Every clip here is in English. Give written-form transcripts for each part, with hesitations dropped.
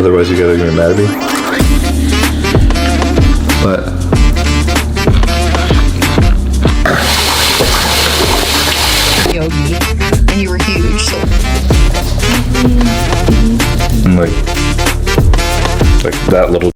Otherwise, you guys are gonna be mad at me. But yogi, and you were huge. So. like that little.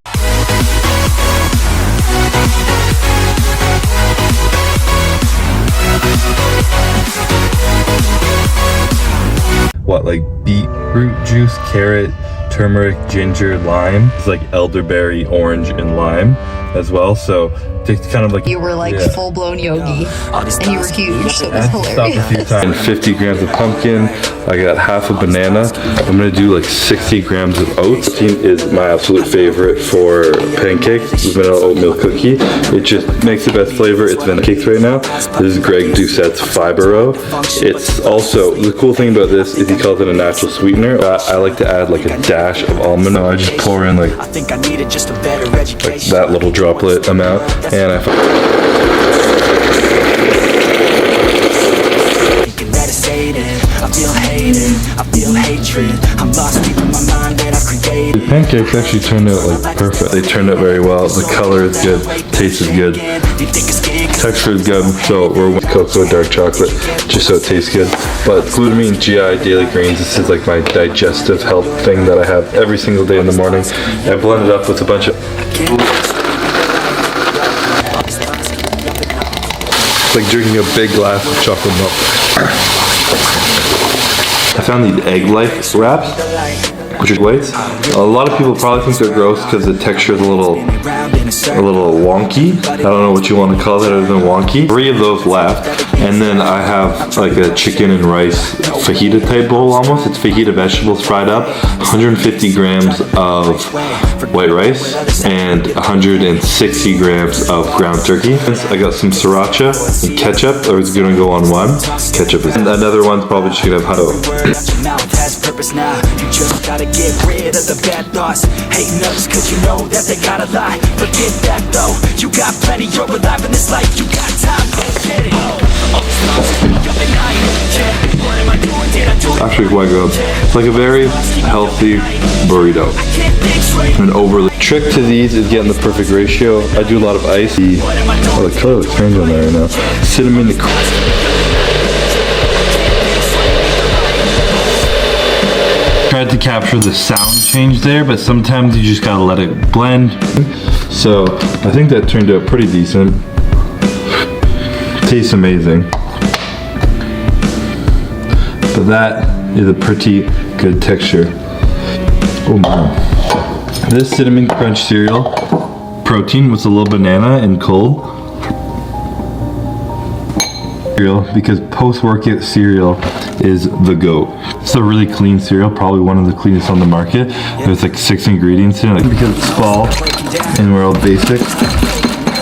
What, like beetroot juice, carrot, turmeric, ginger, lime. It's like elderberry, orange, and lime as well. So it's kind of like you were like full-blown yogi, and you were huge, so it was hilarious. A few times. And 50 grams of pumpkin. I got half a banana. I'm gonna do like 60 grams of oats. Protein is my absolute favorite for pancakes. This is vanilla oatmeal cookie. It just makes the best flavor. It's vanilla cakes right now. This is Greg Doucette's Fibero. It's also, the cool thing about this is he calls it a natural sweetener. I like to add like a dash of almond. I just pour in like that little droplet amount, and I feel hatred. I'm lost deep in my mind that I've created. The pancakes actually turned out like perfect. They turned out very well. The color is good, taste is good, texture is good. So we're with cocoa dark chocolate just so it tastes good. But glutamine GI daily greens, this is like my digestive health thing that I have every single day in the morning. I blend it up with a bunch of it's like drinking a big glass of chocolate milk. I found these egg life wraps, which are weights. A lot of people probably think they're gross because the texture is a little wonky. I don't know what you want to call it other than wonky. 3 of those left, and then I have like a chicken and rice fajita type bowl almost. It's fajita vegetables fried up, 150 grams of white rice, and 160 grams of ground turkey. I got some sriracha and ketchup. I was gonna go on one. Ketchup is, and another one's probably just gonna have hot. Get rid of the bad thoughts, hating others cause you know that they gotta lie. Forget that though, you got plenty, you're alive in this life, you got time, go get it. Actually quite good. It's like a very healthy burrito. An overly trick to these is getting the perfect ratio. I do a lot of ice. Oh, the color looks strange on there right now. Cinnamon. Tried to capture the sound change there, but sometimes you just gotta let it blend. So I think that turned out pretty decent. Tastes amazing. But that is a pretty good texture. Oh my. This cinnamon crunch cereal, protein with a little banana and cold. Because post-workout cereal is the GOAT. It's a really clean cereal, probably one of the cleanest on the market. There's like 6 ingredients in it, because it's fall and we're all basic.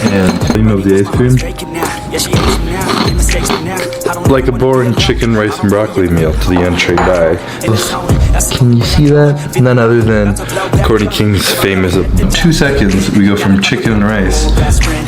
And cream of the ice cream, like a boring chicken, rice, and broccoli meal to the entree guy. Can you see that? None other than Courtney King's famous 2 seconds, we go from chicken and rice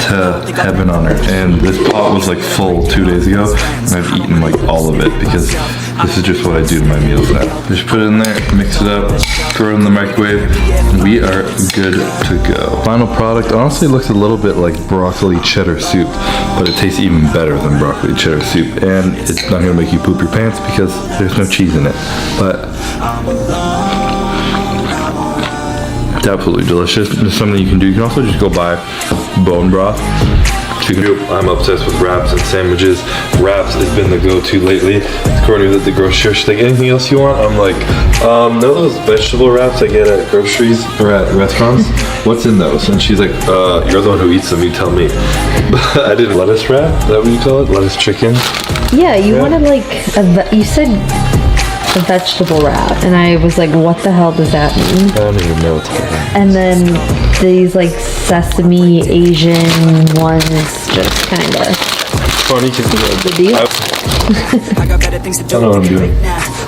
to heaven on earth. And this pot was like full 2 days ago, and I've eaten like all of it because this is just what I do to my meals now. Just put it in there, mix it up, throw it in the microwave, and we are good to go. Final product honestly looks a little bit like broccoli cheddar soup, but it tastes even better than broccoli cheddar soup, and it's not gonna make you poop your pants because there's no cheese in it. But it's absolutely delicious. It's something you can do. You can also just go buy bone broth. I'm obsessed with wraps and sandwiches. Wraps has been the go-to lately. Courtney was at the grocery store. She's like, anything else you want? I'm like, no, those vegetable wraps I get at groceries or at restaurants. What's in those? And she's like, you're the one who eats them, you tell me. I did lettuce wrap. Is that what you call it? Lettuce chicken? Yeah, you wanted like, you said a vegetable wrap, and I was like, what the hell does that mean? I don't even know what that means. And then these like sesame Asian ones just kind of funny because the deal. I don't know what I'm doing.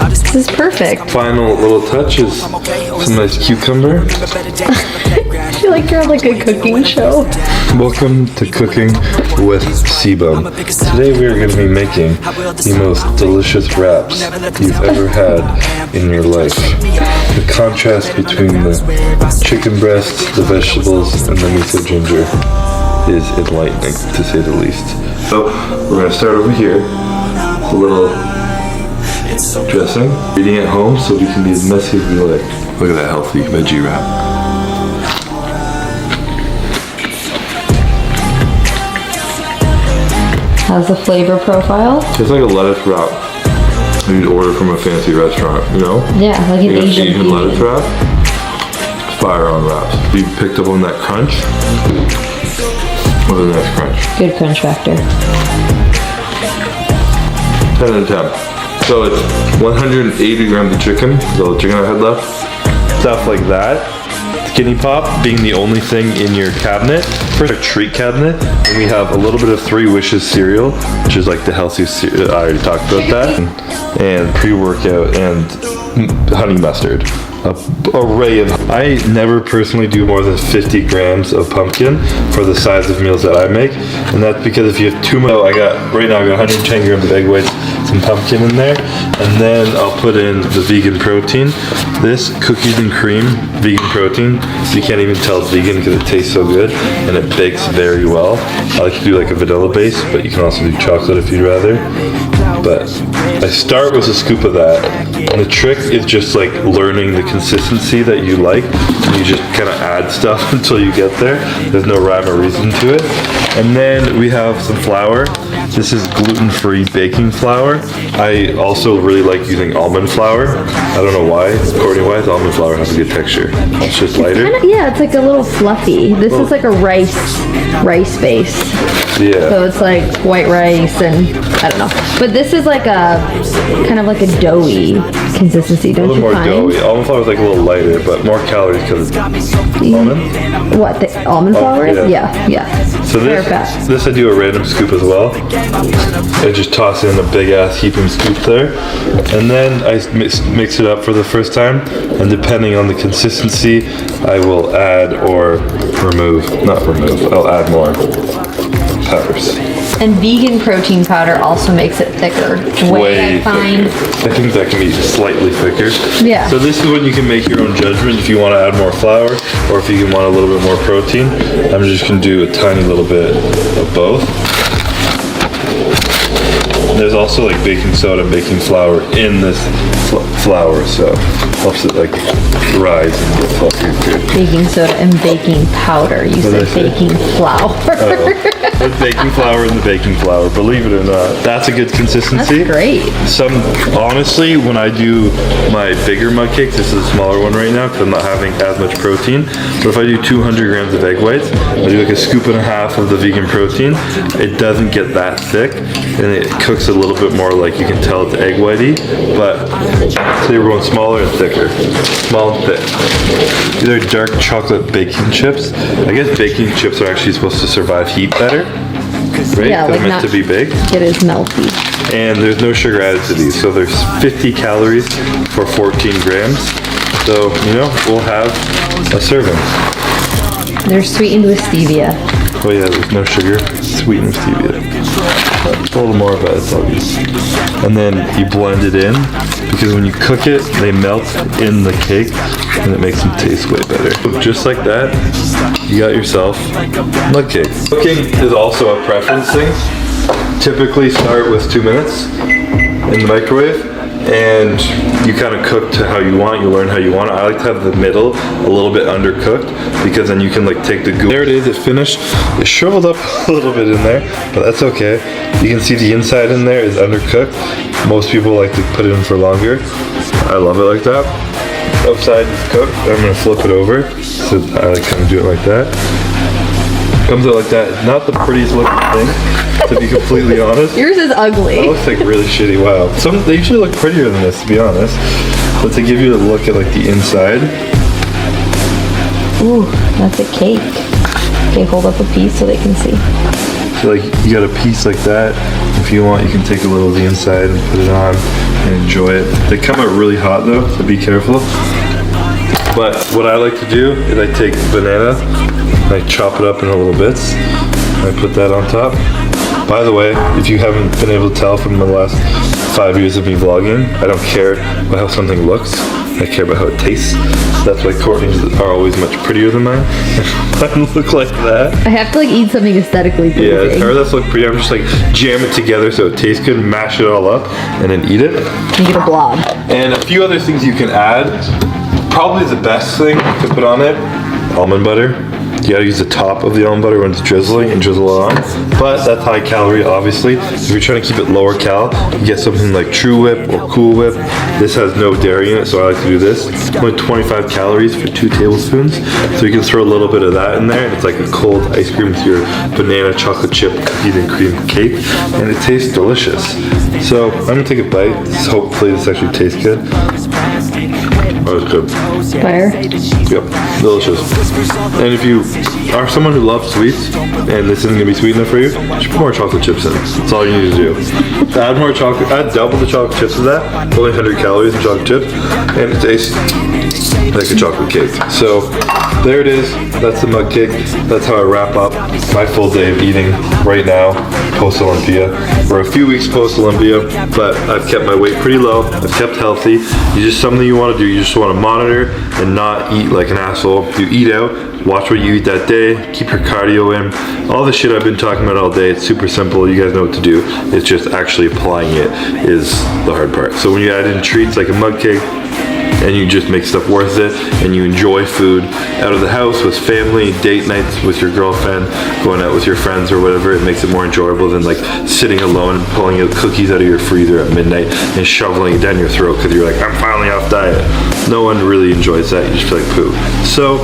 This is perfect. Final little touch is some nice cucumber. I feel feel like you're on like a cooking show. Welcome to Cooking with Cbum. Today we are going to be making the most delicious wraps you've ever had in your life. The contrast between the chicken breasts, the vegetables, and the miso ginger is enlightening, to say the least. So we're going to start over here. A little dressing. Eating at home so we can be as messy as we like. Look at that healthy veggie wrap. How's the flavor profile? It's like a lettuce wrap you'd order from a fancy restaurant, you know? Yeah, like an Asian lettuce wrap. Fire on wraps. You picked up on that crunch. What a nice crunch. Good crunch factor. 10 out of 10. So it's 180 grams of chicken, so the chicken I had left. Stuff like that. Skinny Pop being the only thing in your cabinet. First, our treat cabinet, and we have a little bit of 3 Wishes cereal, which is like the healthy cereal. I already talked about that. And pre-workout and honey mustard. An array of. I never personally do more than 50 grams of pumpkin for the size of meals that I make, and that's because if you have too much, right now I got 110 grams of egg whites, some pumpkin in there, and then I'll put in the vegan protein. This cookies and cream vegan protein, you can't even tell it's vegan because it tastes so good and it bakes very well. I like to do like a vanilla base, but you can also do chocolate if you'd rather. But I start with a scoop of that, and the trick is just like learning the consistency that you like. You just kind of add stuff until you get there. There's no rhyme or reason to it. And then we have some flour. This is gluten-free baking flour. I also really like using almond flour. I don't know why. Courtney-wise, almond flour has a good texture. It's just lighter. Yeah, it's like a little fluffy. This is like a rice base. Yeah. So it's like white rice and I don't know. But this is like a kind of like a doughy consistency, don't you find? A little more doughy. Almond flour is like a little lighter, but more calories because it's almond. What, the almond flour is? Yeah. Yeah. So this I do a random scoop as well. I just toss in a big ass heaping scoop there, and then I mix it up for the first time. And depending on the consistency, I will add or remove. Not remove. I'll add more powders. And vegan protein powder also makes it thicker. Way I find. I think that can be slightly thicker. Yeah. So this is when you can make your own judgment if you want to add more flour or if you want a little bit more protein. I'm just going to do a tiny little bit of both. There's also like baking soda and baking flour in this flour, so helps it like rise and get fluffier too. Baking soda and baking powder. You said baking flour. With baking flour in the baking flour, believe it or not. That's a good consistency. That's great. Honestly, when I do my bigger mug cakes, this is a smaller one right now because I'm not having as much protein. But if I do 200 grams of egg whites, I do like a scoop and a half of the vegan protein. It doesn't get that thick, and it cooks a little bit more like you can tell it's egg whitey. But today we're going smaller and thicker. Small and thick. These are dark chocolate baking chips. I guess baking chips are actually supposed to survive heat better. Right? Yeah, like they're meant to be big. Get as melty. And there's no sugar added to these. So there's 50 calories for 14 grams. So, you know, we'll have a serving. They're sweetened with stevia. Oh yeah, there's no sugar. Sweetened with stevia. A little more, but it's obvious. And then you blend it in, because when you cook it, they melt in the cake, and it makes them taste way better. Just like that, you got yourself mug cake. Cooking is also a preference thing. Typically start with 2 minutes in the microwave, and you kind of cook to how you want. You learn how you want it. I like to have the middle a little bit undercooked, because then you can like take the goo. There it is, it's finished. It shriveled up a little bit in there, but that's okay. You can see the inside in there is undercooked. Most people like to put it in for longer. I love it like that. Outside is cooked. I'm gonna flip it over. So I like kind of do it like that. Comes out like that. It's not the prettiest looking thing, to be completely honest. Yours is ugly. It looks like really shitty. Wow. They usually look prettier than this, to be honest. But to give you a look at like the inside. Ooh, that's a cake. Okay, hold up a piece so they can see. So like you got a piece like that. If you want, you can take a little of the inside and put it on and enjoy it. They come out really hot though, so be careful. But what I like to do is I take banana, I chop it up into little bits, I put that on top. By the way, if you haven't been able to tell from the last 5 years of me vlogging, I don't care about how something looks, I care about how it tastes. That's why Courtney's are always much prettier than mine. Mine look like that. I have to like eat something aesthetically pleasing. Yeah, hers that's look pretty. I'm just like jam it together so it tastes good, mash it all up, and then eat it. You get a blob. And a few other things you can add. Probably the best thing to put on it, almond butter. You gotta use the top of the almond butter when it's drizzling and drizzle it on. But that's high calorie, obviously. If you're trying to keep it lower cal, you get something like True Whip or Cool Whip. This has no dairy in it, so I like to do this. Only 25 calories for 2 tablespoons. So you can throw a little bit of that in there. And it's like a cold ice cream with your banana chocolate chip cookies and cream cake. And it tastes delicious. So I'm gonna take a bite. Hopefully this actually tastes good. Oh, it's good. Fire. Yep, delicious. And if you are someone who loves sweets, and this isn't gonna be sweet enough for you, just put more chocolate chips in. That's all you need to do. Add more chocolate, add double the chocolate chips to that, only 100 calories in chocolate chips, and it tastes like a chocolate cake. So there it is, that's the mug cake. That's how I wrap up my full day of eating right now, post Olympia. We're a few weeks post Olympia, but I've kept my weight pretty low, I've kept healthy. It's just something you wanna do, you just wanna monitor and not eat like an asshole. You eat out, watch what you eat that day, keep your cardio in. All the shit I've been talking about all day, it's super simple, you guys know what to do. It's just actually applying it is the hard part. So when you add in treats like a mug cake, and you just make stuff worth it, and you enjoy food out of the house with family, date nights with your girlfriend, going out with your friends or whatever, it makes it more enjoyable than like sitting alone and pulling out cookies out of your freezer at midnight and shoveling it down your throat because you're like, I'm finally off diet. No one really enjoys that, you just feel like poo. So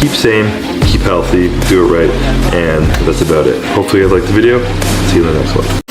keep sane, keep healthy, do it right, and that's about it. Hopefully you guys liked the video. See you in the next one.